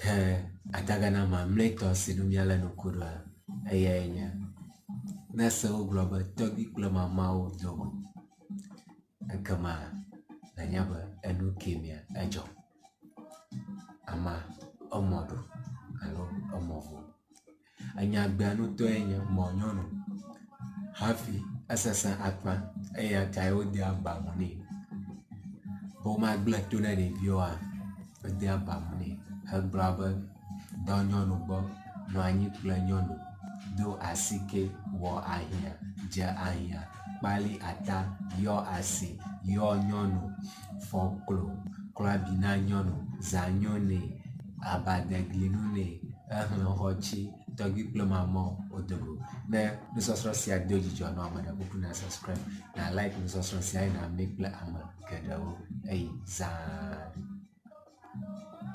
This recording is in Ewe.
Adagana ma mletɔ si nu miale no kuɖo eyae nye ne se wogblɔ be tɔgbi kple mamawo do go ekema nanya be enu kemia edzɔ ama emɔ ɖo alo emɔ vo enyagbea nutɔe nye mɔ nyɔnu hafi esese akpa eya ta wode aba mu nɛ be womagble to ne ɖeviwoa wode aba mu nɛ hegblɔ be dɔ nyɔnu gbɔ nɔ anyi kple nyɔnu do asike wɔ ahia dze ahia kpali ata yɔ asi yɔ nyɔnu fɔ klo klɔ abi na nyɔnu zã nyo nɛ abadegli nu nɛ ehlẽ xɔtsi tɔgbi kple mamawo wodogo ne nusɔsrɔ̃ sia do dzidzɔ nɔ ame ɖe ƒoƒu na subscribe na like nusɔsrɔ̃ sia eye na mi kple ame geɖewo eyi zã